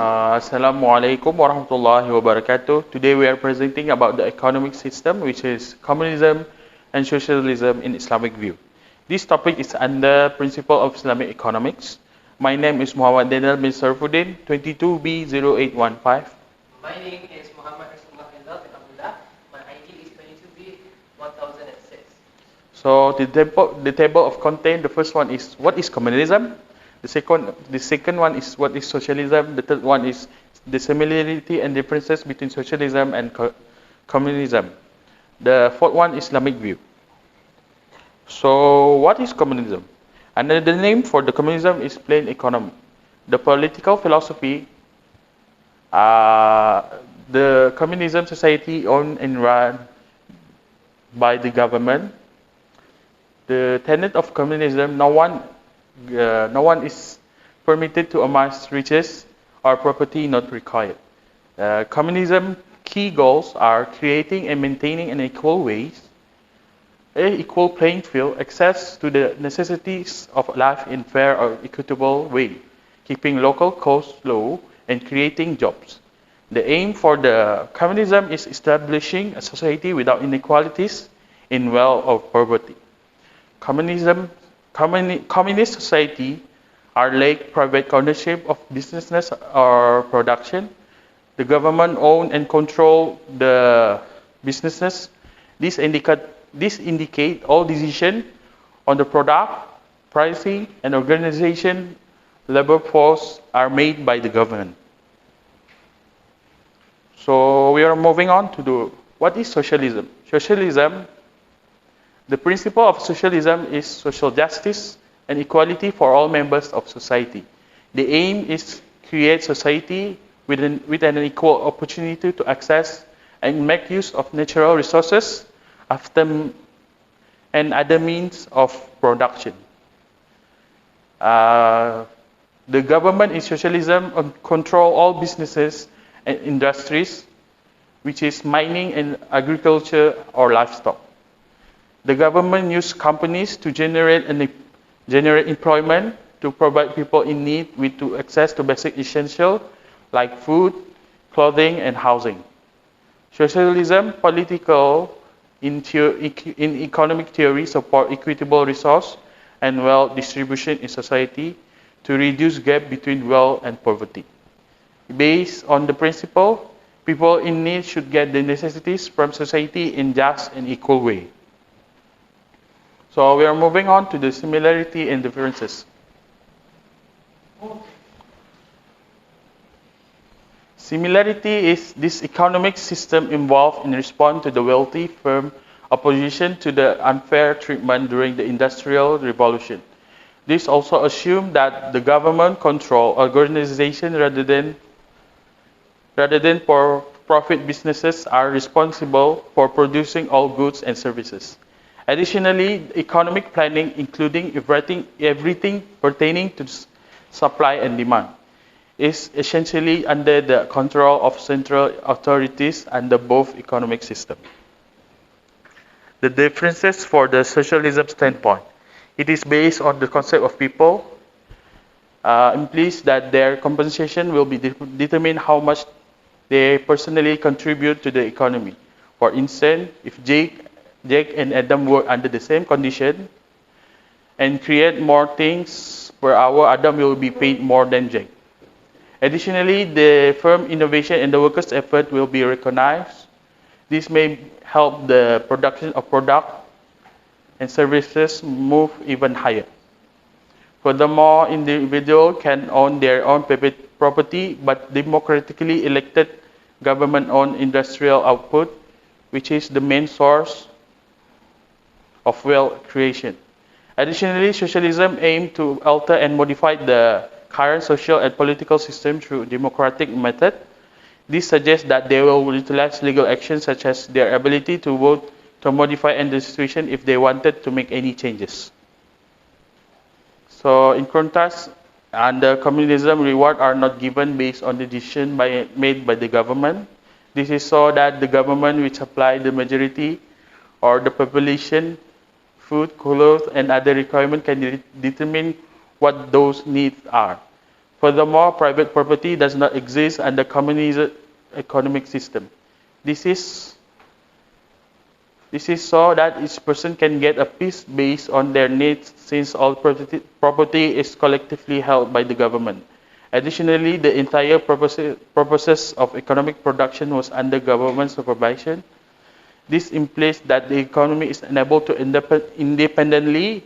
Assalamualaikum warahmatullahi wabarakatuh. Today we are presenting about the economic system, which is communism and socialism in Islamic view. This topic is under principle of Islamic economics. My name is Muhammad Daniel bin Sarfuddin, 22B0815. My name is Muhammad Riz.Reizal bin Abdullah. My ID is 22B1006. So the table of content, the first one is what is communism? The second one is what is socialism. The third one is the similarity and differences between socialism and communism. The fourth one is Islamic view. So what is communism? Another name for the communism is plain economy. The political philosophy, the communism society owned and run by the government. The tenet of communism, no one is permitted to amass riches or property not required. Communism key goals are creating and maintaining an equal playing field, access to the necessities of life in fair or equitable way, keeping local costs low and creating jobs. The aim for the communism is establishing a society without inequalities in wealth or poverty. Communist society are like private ownership of business or production. The government own and control the businesses. This indicate all decision on the product, pricing, and organization labor force are made by the government. So we are moving on to what is socialism. Socialism. The principle of socialism is social justice and equality for all members of society. The aim is create society with an equal opportunity to access and make use of natural resources and other means of production. The government in socialism control all businesses and industries, which is mining and agriculture or livestock. The government use companies to generate employment, to provide people in need with access to basic essentials like food, clothing, and housing. Socialism, political in economic theory, support equitable resource and wealth distribution in society to reduce gap between wealth and poverty. Based on the principle, people in need should get the necessities from society in just and equal way. So we are moving on to the similarity and differences. Similarity is this economic system involved in response to the wealthy firm opposition to the unfair treatment during the Industrial Revolution. This also assumes that the government control organization rather than for profit businesses are responsible for producing all goods and services. Additionally, economic planning, including everything pertaining to supply and demand, is essentially under the control of central authorities under both economic systems. The differences for the socialism standpoint. It is based on the concept of people, implies that their compensation will be determine how much they personally contribute to the economy. For instance, if Jake and Adam work under the same condition and create more things per hour, Adam will be paid more than Jake. Additionally, the firm innovation and the workers' effort will be recognized. This may help the production of product and services move even higher. Furthermore, individuals can own their own property, but democratically elected government-owned industrial output, which is the main source of wealth creation. Additionally, socialism aims to alter and modify the current social and political system through democratic method. This suggests that they will utilize legal action such as their ability to vote to modify the situation if they wanted to make any changes. So in contrast, under communism, rewards are not given based on the decision made by the government. This is so that the government will supply the majority or the population food, clothes, and other requirements can determine what those needs are. Furthermore, private property does not exist under communist economic system. This is so that each person can get a piece based on their needs, since all property is collectively held by the government. Additionally, the entire process of economic production was under government supervision. This implies that the economy is unable to independently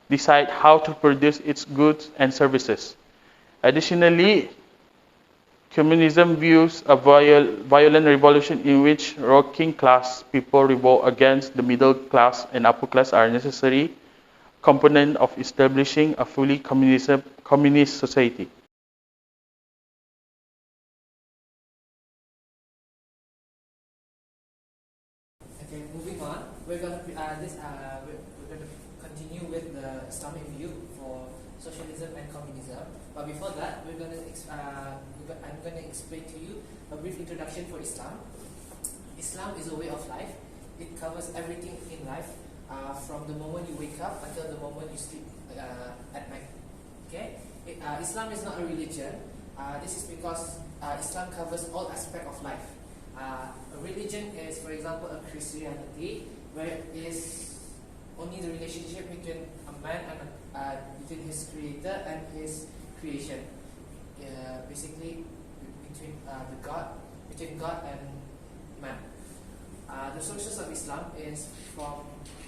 decide how to produce its goods and services. Additionally, communism views a violent revolution in which working class people revolt against the middle class and upper class are necessary component of establishing a fully communist society. Okay, moving on, we're going to continue with the Islamic view for socialism and communism. But before that, I'm going to explain to you a brief introduction for Islam. Islam is a way of life. It covers everything in life, from the moment you wake up until the moment you sleep at night. Okay, Islam is not a religion. This is because Islam covers all aspects of life. A religion is, for example, a Christianity, where it is only the relationship between a man and between his creator and his creation. Basically, between God and man. The sources of Islam is from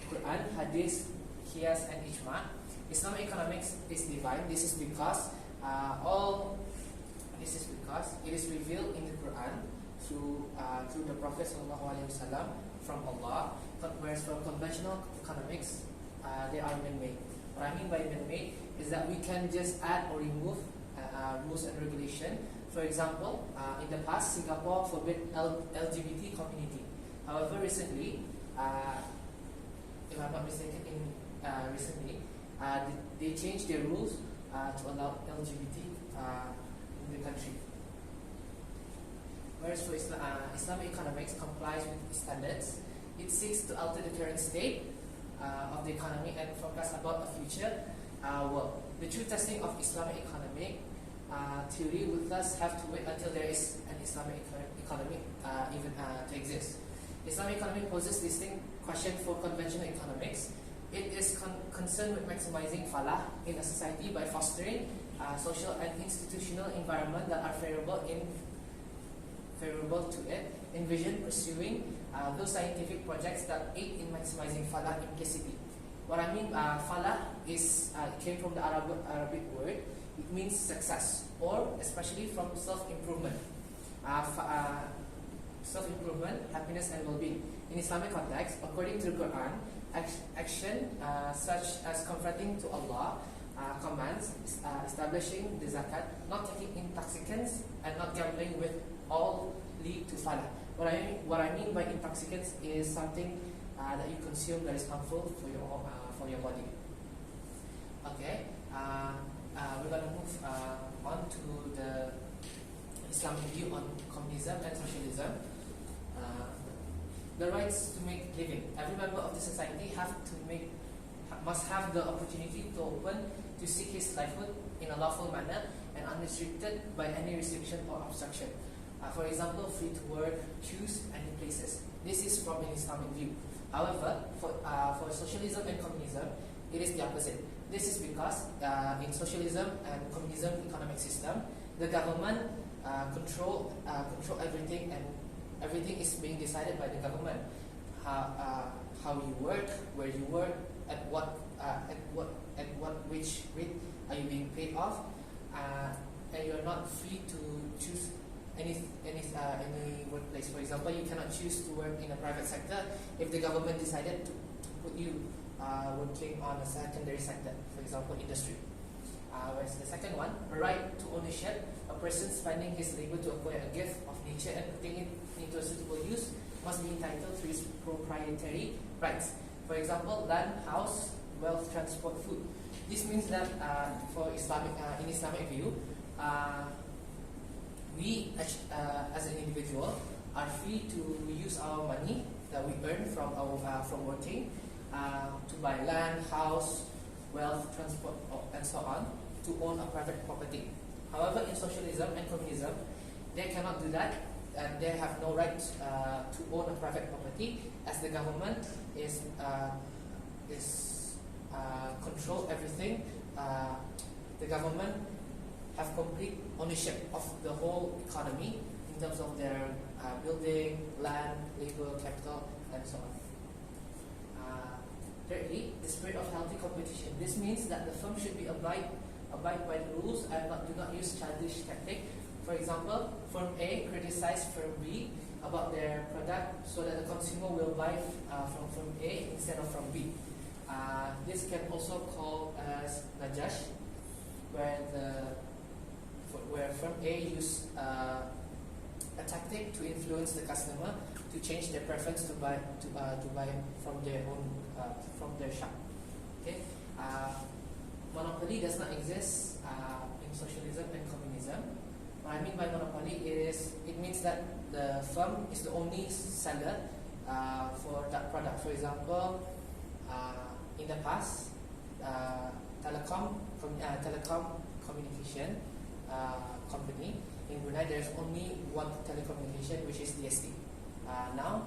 Quran, Hadith, Qiyas, and Ijma. Islamic economics is divine. This is because it is revealed in the Quran through the Prophet ﷺ from Allah. Whereas for conventional economics, they are man-made. What I mean by man-made is that we can just add or remove rules and regulation. For example, in the past, Singapore forbid LGBT community. However, recently, if I'm not mistaken, they changed their rules to allow LGBT in the country. Whereas for Islamic economics complies with standards, it seeks to alter the current state of the economy and forecast about a future world. The true testing of Islamic economic theory would thus have to wait until there is an Islamic economy even to exist. Islamic economy poses distinct question for conventional economics. It is concerned with maximizing falah in a society by fostering social and institutional environment that are favorable to it. Envision pursuing those scientific projects that aid in maximizing falah implicitly. What I mean falah is came from the Arabic word. It means success, or especially from self-improvement. Self-improvement, happiness, and well-being. In Islamic context, according to the Quran, action such as confronting to Allah commands, establishing the zakat, not taking intoxicants, and not gambling with all lead to falah. What I mean by intoxicants is something that you consume that is harmful for your body. Okay, we're going to move on to the Islamic view on communism and socialism. The rights to make living. Every member of the society must have the opportunity to seek his livelihood in a lawful manner and unrestricted by any restriction or obstruction. For example, free to work, choose, any places. This is from an Islamic view. However, for socialism and communism, it is the opposite. This is because in socialism and communism economic system, the government control everything, and everything is being decided by the government. How you work, where you work, at what which rate are you being paid off, and you're not free to choose any workplace. For example, you cannot choose to work in a private sector if the government decided to put you working on a secondary sector, for example, industry. Whereas the second one, a right to ownership. A person spending his labor to acquire a gift of nature and putting it into a suitable use must be entitled to his proprietary rights. For example, land, house, wealth, transport, food. This means that in Islamic view, we as an individual are free to use our money that we earn from working to buy land, house, wealth, transport, and so on, to own a private property. However, in socialism and communism, they cannot do that, and they have no right to own a private property, as the government is control everything. The government have complete ownership of the whole economy in terms of their building, land, labor, capital, and so on. Thirdly, the spirit of healthy competition. This means that the firm should be abide by the rules and do not use childish tactics. For example, firm A criticizes firm B about their product so that the consumer will buy from firm A instead of from B. This can also called as najash, where firm A use a tactic to influence the customer to change their preference to buy from their own from their shop. Okay, monopoly does not exist in socialism and communism. What I mean by monopoly it means that the firm is the only seller for that product. For example, in the past, telecom communication company in Brunei, there is only one telecommunication, which is DST. Now,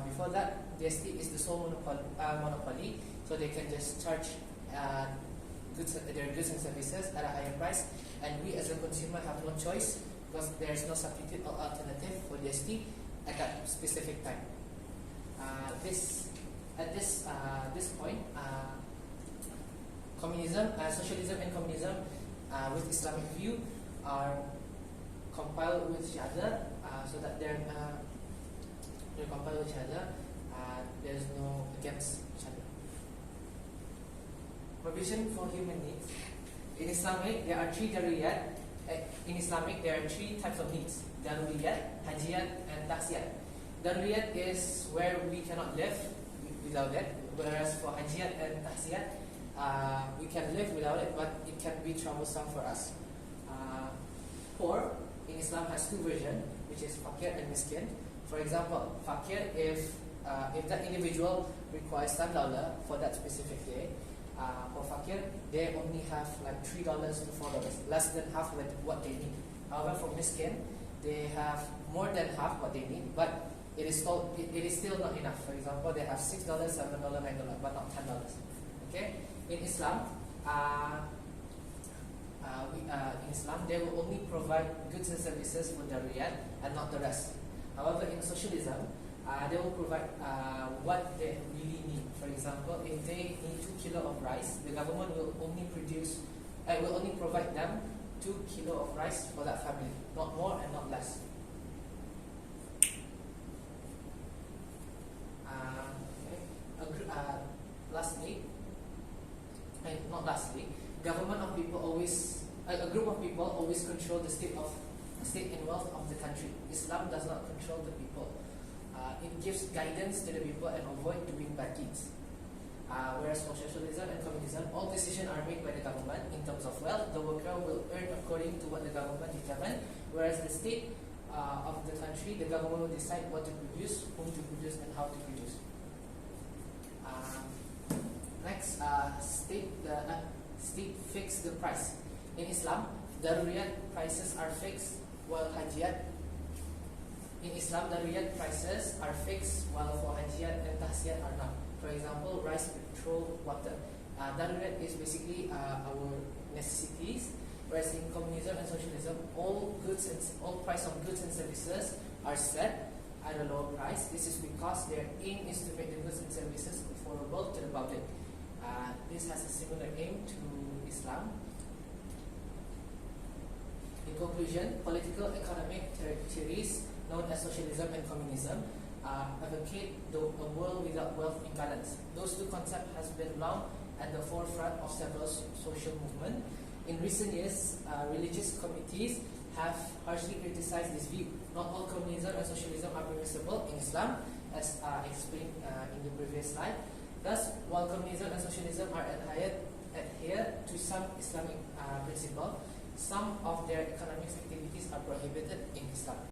before that, DST is the sole monopoly, so they can just charge their goods and services at a higher price, and we as a consumer have no choice because there is no substitute or alternative for DST at that specific time. At this point, socialism and communism with Islamic view are compiled with each other, so that they're compiled with each other. There's no against each other. Provision for human needs. In Islamic, there are three daruriyat. In Islamic, there are three types of needs: daruriyat, hajiyat, and taksiyat. Daruriyat is where we cannot live without it, whereas for hajiyat and taksiyat, we can live without it, but it can be troublesome for us. Poor in Islam has two versions, which is fakir and miskin. For example, fakir, if that individual requires $10 for that specific day, for fakir, they only have like $3 to $4, less than half what they need. However, for miskin, they have more than half what they need, but it is still not enough. For example, they have $6, $7, $9, but not $10. Okay, in Islam, they will only provide goods and services for daruriyat and not the rest. However, in socialism, they will provide what they really need. For example, if they need 2 kilos of rice, the government will only provide them 2 kilos of rice for that family, not more and not less. A group of people always control the state and wealth of the country. Islam does not control the people. It gives guidance to the people and avoid doing bad deeds. Whereas for socialism and communism, all decisions are made by the government in terms of wealth. The worker will earn according to what the government determines. Whereas the state of the country, the government will decide what to produce, whom to produce, and how to produce. Next, state fix the price. In Islam, daruriyat prices are fixed, while hajiyat. In Islam, daruriyat prices are fixed, while for hajiyat and taksiyat are not. For example, rice, petrol, water. Daruriyat is basically our necessities, whereas in communism and socialism, all price of goods and services are set at a lower price. This is because their aim is to make the goods and services affordable to the public. This has a similar aim to Islam. In conclusion, political economic theories known as socialism and communism advocate a world without wealth imbalance. Those two concepts has been long at the forefront of several social movements. In recent years, religious committees have harshly criticized this view. Not all communism and socialism are permissible in Islam, as explained in the previous slide. Thus, while communism and socialism are adhere to some Islamic principles, some of their economic activities are prohibited in Islam.